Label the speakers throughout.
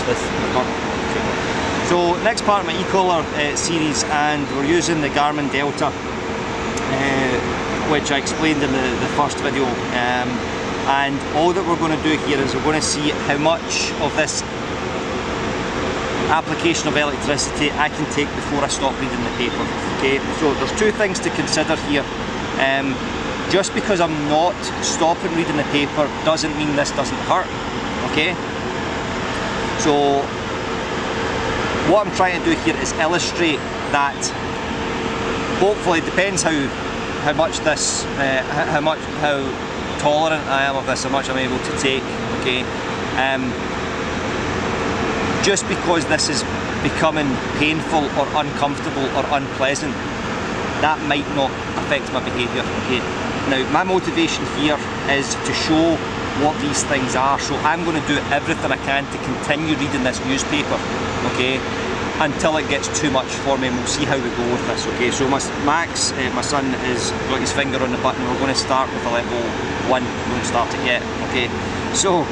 Speaker 1: this.
Speaker 2: So next part of my e-collar series, and we're using the Garmin Delta, which I explained in the first video, and all that we're going to do here is we're going to see how much of this application of electricity I can take before I stop reading the paper. Okay, so there's two things to consider here. Just because I'm not stopping reading the paper doesn't mean this doesn't hurt. Okay, so what I'm trying to do here is illustrate that. Hopefully, it depends how much this, how tolerant I am of this, how much I'm able to take. Okay, just because this is becoming painful or uncomfortable or unpleasant, that might not affect my behaviour. Okay, now my motivation here is to show what these things are, so I'm going to do everything I can to continue reading this newspaper, okay, until it gets too much for me, and we'll see how we go with this. Okay, so Max, my son, has got his finger on the button. We're going to start with a level 1, we won't start it yet. Okay, so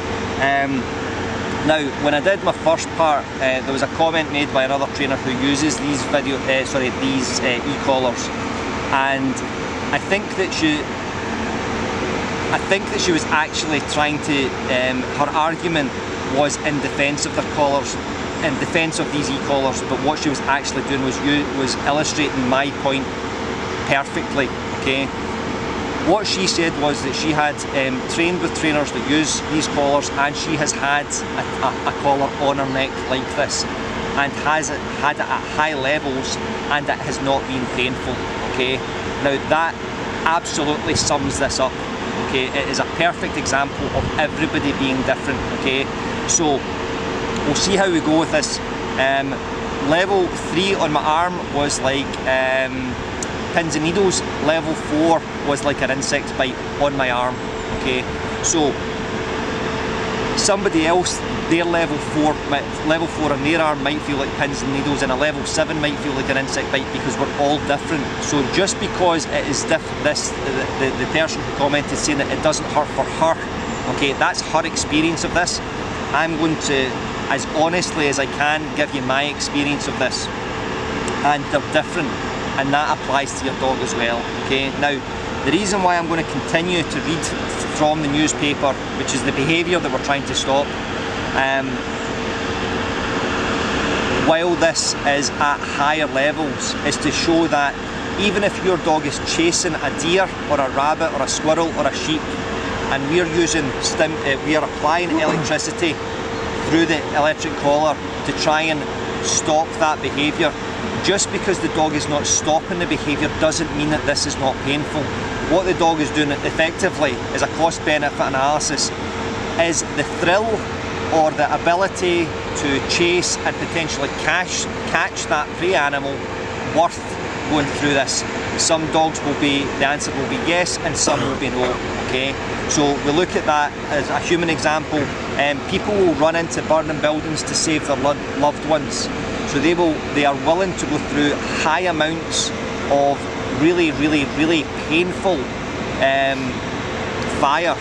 Speaker 2: now when I did my first part, there was a comment made by another trainer who uses these e-collars, and I think that she was actually trying to, her argument was in defence of their collars, in defence of these e-collars, but what she was actually doing was illustrating my point perfectly. Okay, what she said was that she had trained with trainers that use these collars, and she has had a collar on her neck like this, and had it at high levels, and it has not been painful. Okay, now that absolutely sums this up. Okay, it is a perfect example of everybody being different. Okay, so we'll see how we go with this. Level 3 on my arm was like pins and needles. Level 4 was like an insect bite on my arm. Okay, so somebody else, their level 4 on their arm might feel like pins and needles, and a level 7 might feel like an insect bite, because we're all different. So just because it is the person who commented saying that it doesn't hurt for her, okay, that's her experience of this. I'm going to, as honestly as I can, give you my experience of this, and they're different, and that applies to your dog as well. Okay, now the reason why I'm going to continue to read from the newspaper, which is the behaviour that we're trying to stop, while this is at higher levels, is to show that even if your dog is chasing a deer or a rabbit or a squirrel or a sheep, and we are applying electricity through the electric collar to try and stop that behaviour, just because the dog is not stopping the behaviour doesn't mean that this is not painful. What the dog is doing effectively is a cost-benefit analysis. Is the thrill or the ability to chase and potentially catch that prey animal worth going through this? Some dogs will be, the answer will be yes, and some will be no. Okay, so we look at that as a human example. People will run into burning buildings to save their loved ones, so they are willing to go through high amounts of really painful fire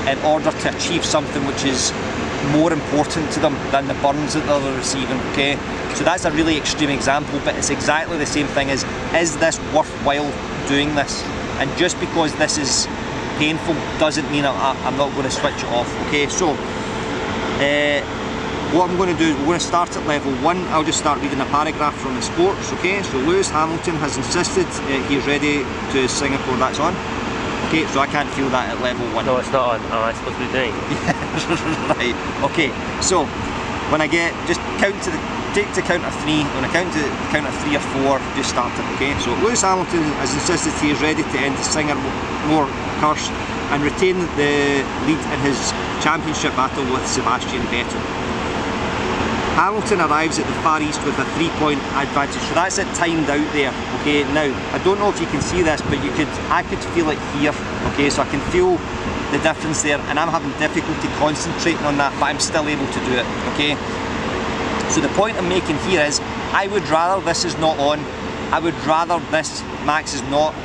Speaker 2: in order to achieve something which is more important to them than the burns that they're receiving. Okay, so that's a really extreme example, but it's exactly the same thing as, is this worthwhile doing this? And just because this is painful doesn't mean I'm not going to switch it off. Okay, so what I'm going to do is we're going to start at level 1. I'll just start reading a paragraph from the sports. Okay, so Lewis Hamilton has insisted he's ready to Singapore. That's on. Okay, so I can't feel that at level 1.
Speaker 1: No, it's not on. Am I supposed to be doing?
Speaker 2: Right, okay, so when I get, just take to count of 3. When I count to count of 3 or 4, just start it. Okay, so Lewis Hamilton has insisted he is ready to end the Singapore curse and retain the lead in his championship battle with Sebastian Vettel. Hamilton arrives at the Far East with a 3-point advantage, so that's it timed out there. Okay, now I don't know if you can see this, but I could feel it here. Okay, so I can feel the difference there, and I'm having difficulty concentrating on that, but I'm still able to do it. Okay, so the point I'm making here is, I would rather this is not on. I would rather this Max is not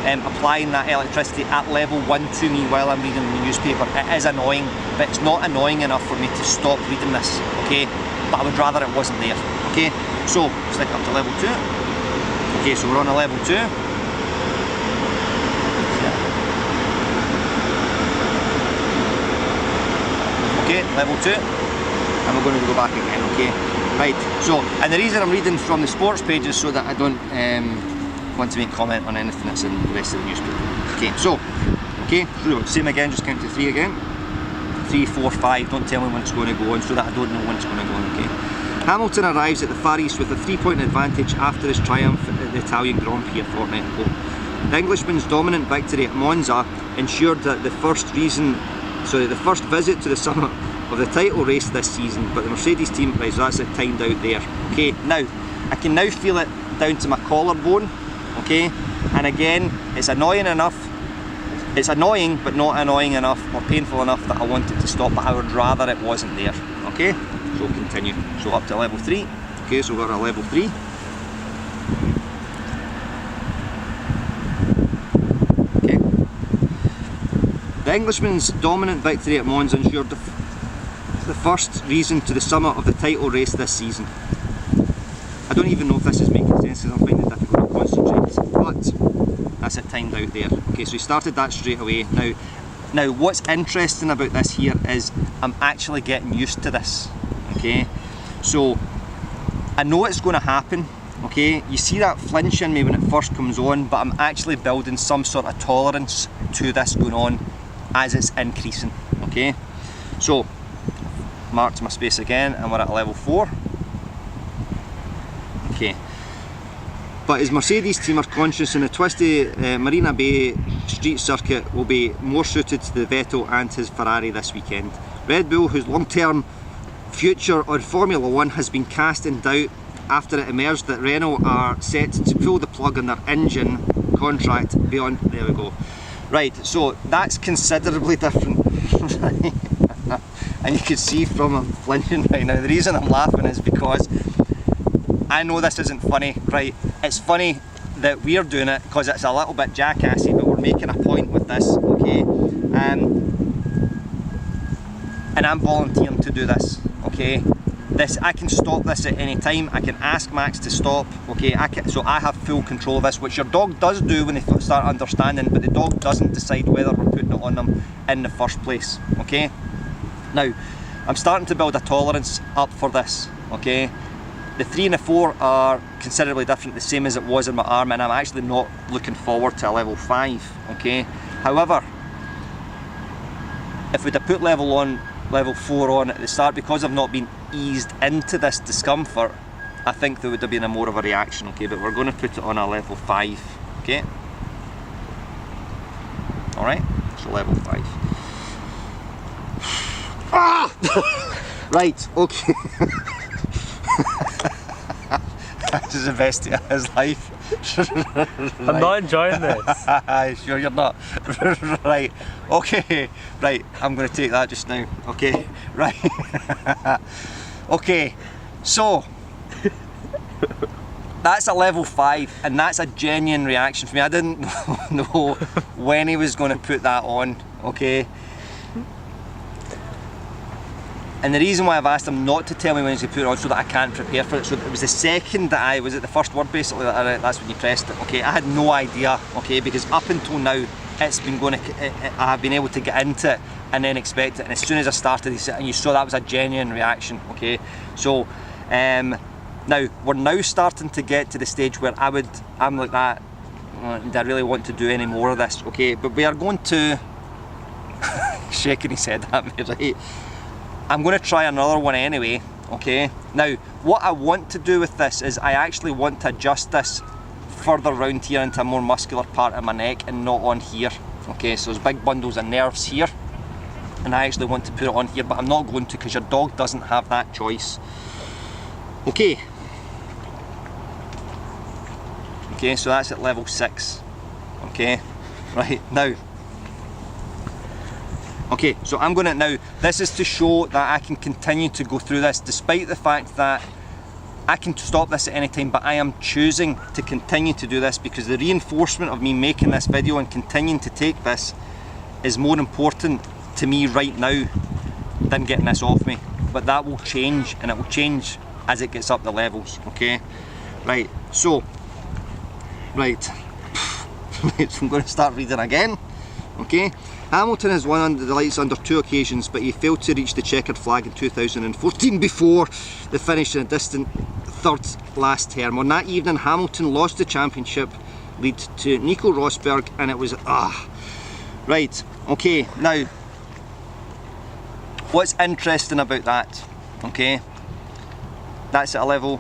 Speaker 2: applying that electricity at level 1 to me while I'm reading the newspaper. It is annoying, but it's not annoying enough for me to stop reading this. Okay, but I would rather it wasn't there. Okay, so stick it up to level 2. Okay, so we're on a level 2. Okay, level 2, and we're going to go back again. Okay, right, so, and the reason I'm reading from the sports page is so that I don't want to make comment on anything that's in the rest of the newspaper. Okay, so, same again, just count to 3 again. 3, 4, 5, don't tell me when it's going to go on so that I don't know when it's going to go on. Okay. Hamilton arrives at the Far East with a 3-point advantage after his triumph at the Italian Grand Prix a fortnight ago. The Englishman's dominant victory at Monza ensured that the first visit to the summit of the title race this season, but the Mercedes team, right, so that's it timed out there. Okay, now, I can now feel it down to my collarbone, okay, and again, it's annoying enough, it's annoying, but not annoying enough, or painful enough that I want it to stop, but I would rather it wasn't there, okay? So continue, so up to level 3, okay, so we're at level 3. Okay. The Englishman's dominant victory at Monza ensured the first reason to the summit of the title race this season. I don't even know if this is making sense because I'm finding it difficult to concentrate, but that's it timed out there. Okay, so we started that straight away. Now what's interesting about this here is I'm actually getting used to this. Okay, so I know it's going to happen. Okay, you see that flinch in me when it first comes on, but I'm actually building some sort of tolerance to this going on as it's increasing. Okay, so marked my space again and we're at level 4. Okay, but his Mercedes team are conscious in the twisty Marina Bay street circuit will be more suited to the Vettel and his Ferrari this weekend. Red Bull, whose long-term future on Formula 1 has been cast in doubt after it emerged that Renault are set to pull the plug on their engine contract beyond, there we go. Right, so that's considerably different. And you can see from I'm flinching right now. The reason I'm laughing is because I know this isn't funny, right? It's funny that we're doing it because it's a little bit jackassy, but we're making a point with this, okay? And I'm volunteering to do this, okay? I can stop this at any time. I can ask Max to stop, okay? So I have full control of this, which your dog does do when they start understanding, but the dog doesn't decide whether we're putting it on them in the first place, okay? Now, I'm starting to build a tolerance up for this, okay? The 3 and the 4 are considerably different, the same as it was in my arm, and I'm actually not looking forward to a level 5, okay? However, if we'd have put level 4 on at the start, because I've not been eased into this discomfort, I think there would have been more of a reaction, okay? But we're going to put it on a level 5, okay? Alright, so level 5. Ah! Right, okay. This is the best day of his life.
Speaker 1: I'm not enjoying this.
Speaker 2: Sure you're not. Right, okay. Right, I'm going to take that just now. Okay, right. Okay, so that's a level 5 and that's a genuine reaction for me. I didn't know when he was going to put that on, okay? And the reason why I've asked him not to tell me when he's going to put it on so that I can't prepare for it, so it was the second that was it the first word basically, that's when you pressed it, okay? I had no idea, okay, because up until now, it's been going to, I have been able to get into it and then expect it, and as soon as I started, and you saw that was a genuine reaction, okay? So, now, we're now starting to get to the stage where I'm like that, do I really want to do any more of this, okay? But we are going to, shaking his head at me, right? I'm going to try another one anyway, okay? Now, what I want to do with this is I actually want to adjust this further round here into a more muscular part of my neck and not on here, okay? So there's big bundles of nerves here, and I actually want to put it on here, but I'm not going to because your dog doesn't have that choice. Okay. Okay, so that's at level 6, okay? Right, now, okay, so I'm going to now, this is to show that I can continue to go through this despite the fact that I can stop this at any time, but I am choosing to continue to do this because the reinforcement of me making this video and continuing to take this is more important to me right now than getting this off me, but that will change, and it will change as it gets up the levels, okay? Right, so, right, I'm going to start reading again, okay? Hamilton has won under the lights under 2 occasions, but he failed to reach the checkered flag in 2014 before the finish in a distant 3rd last term. On that evening, Hamilton lost the championship lead to Nico Rosberg, and it was, right, okay, now, what's interesting about that, okay, that's at a level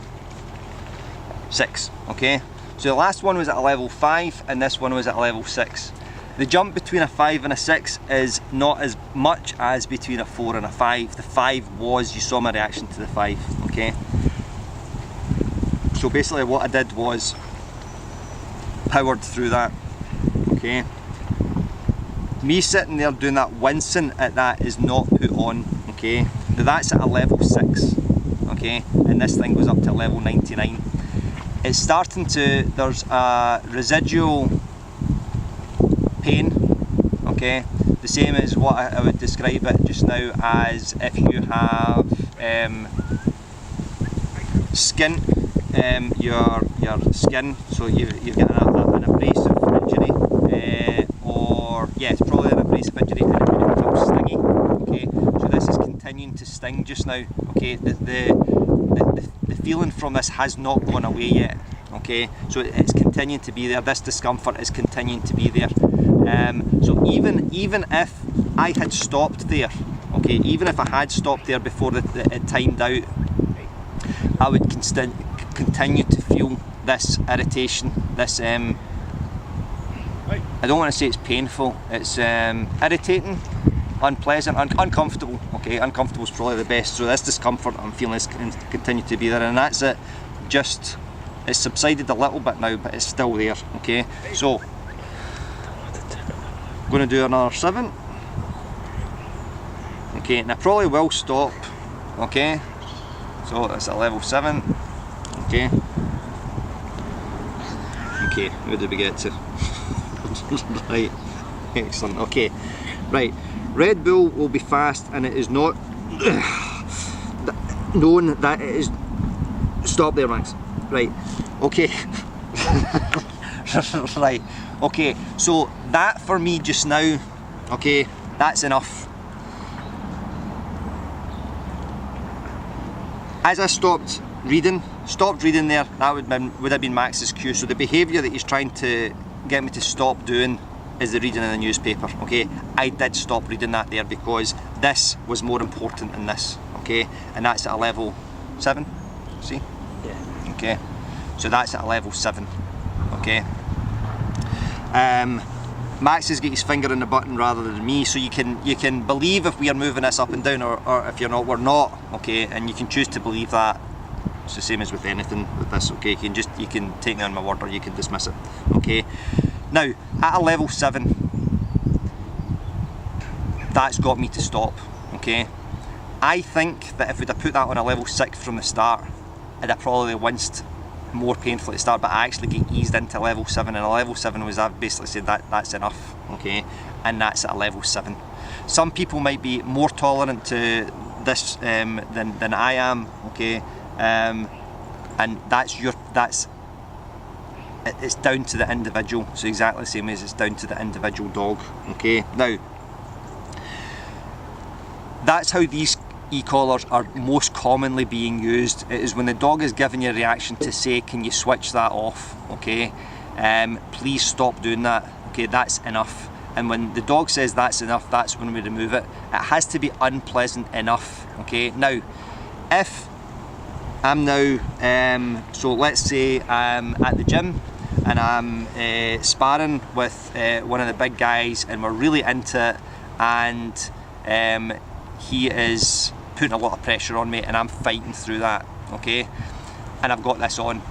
Speaker 2: 6, okay, so the last one was at a level 5 and this one was at a level 6. The jump between a 5 and a 6 is not as much as between a 4 and a 5. The 5 was, you saw my reaction to the 5, okay, so basically what I did was powered through that, okay. Me sitting there doing that, wincing at that, is not put on, okay. Now that's at a level 6, okay, and this thing goes up to a level 99. It's starting to, there's a residual pain, okay, the same as what I would describe it just now as if you have skin, your skin, so you've got an abrasive injury, or yeah, it's probably an abrasive injury and it becomes stingy, okay, so this is continuing to sting just now, okay, the feeling from this has not gone away yet, okay, so it's continuing to be there, this discomfort is continuing to be there, so even if I had stopped there, okay, even if I had stopped there before it timed out, I would continue to feel this irritation, this I don't want to say it's painful, it's irritating, unpleasant, uncomfortable, okay, uncomfortable is probably the best, so this discomfort I'm feeling is continue to be there, and that's it, just, it's subsided a little bit now, but it's still there, okay, so, I'm going to do another 7, okay, and I probably will stop, okay, so that's a level 7, okay, okay, where did we get to? Right, excellent, okay, right, Red Bull will be fast, and it is not known that it is, stop there Max, right, okay, right, okay, so that for me just now, okay, that's enough. As I stopped reading there, that would have been Max's cue, so the behaviour that he's trying to get me to stop doing is the reading in the newspaper, okay. I did stop reading that there because this was more important than this, okay, and that's at a level 7, see? Yeah. Okay, so that's at a level 7, okay. Max has got his finger in the button rather than me, so you can believe if we are moving this up and down, or if you're not, we're not, okay, and you can choose to believe that. It's the same as with anything with this, okay, you can take me on my word or you can dismiss it, okay. Now, at a level 7, that's got me to stop, okay. I think that if we'd have put that on a level 6 from the start, I'd have probably winced more painfully at the start, but I actually get eased into level 7, and a level 7 was, I've basically said that's enough, okay, and that's at a level 7. Some people might be more tolerant to this than I am, okay, and it's down to the individual, so exactly the same as it's down to the individual dog, okay. Now, that's how these e-collars are most commonly being used. It is when the dog is giving you a reaction to say, can you switch that off, okay, please stop doing that, okay, that's enough. And when the dog says that's enough, that's when we remove it. It has to be unpleasant enough, okay. Now, if I'm now, so let's say I'm at the gym and I'm sparring with one of the big guys and we're really into it, and he is putting a lot of pressure on me and I'm fighting through that, okay, and I've got this on.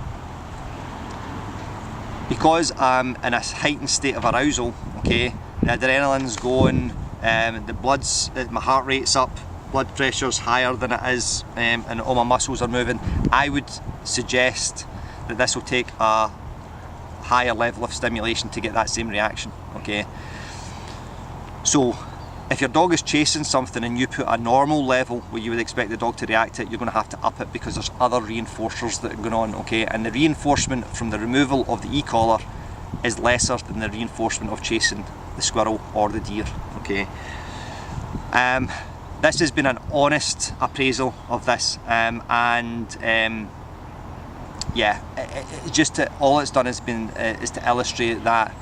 Speaker 2: Because I'm in a heightened state of arousal, okay, the adrenaline's going, my heart rate's up, blood pressure's higher than it is, and all my muscles are moving, I would suggest that this will take a higher level of stimulation to get that same reaction, okay. So If your dog is chasing something and you put a normal level where you would expect the dog to react to it, you're going to have to up it because there's other reinforcers that are going on, okay? And the reinforcement from the removal of the e-collar is lesser than the reinforcement of chasing the squirrel or the deer, okay? This has been an honest appraisal of this, yeah, all it's done has been is to illustrate that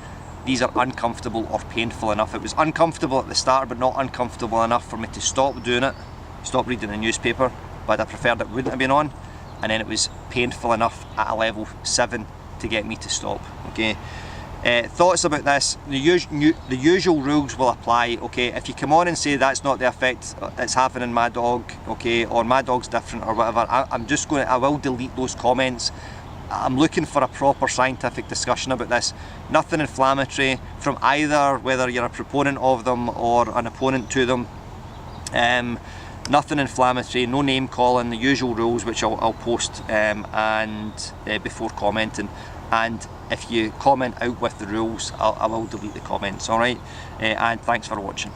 Speaker 2: these are uncomfortable or painful enough. It was uncomfortable at the start, but not uncomfortable enough for me to stop doing it, stop reading the newspaper, but I preferred it wouldn't have been on. And then it was painful enough at a level 7 to get me to stop, okay? Thoughts about this, the usual rules will apply, okay? If you come on and say that's not the effect it's having in my dog, okay, or my dog's different or whatever, I will delete those comments. I'm looking for a proper scientific discussion about this. Nothing inflammatory from either, whether you're a proponent of them or an opponent to them. Nothing inflammatory, no name calling, the usual rules which I'll post before commenting. And if you comment out with the rules, I will delete the comments, alright? And thanks for watching.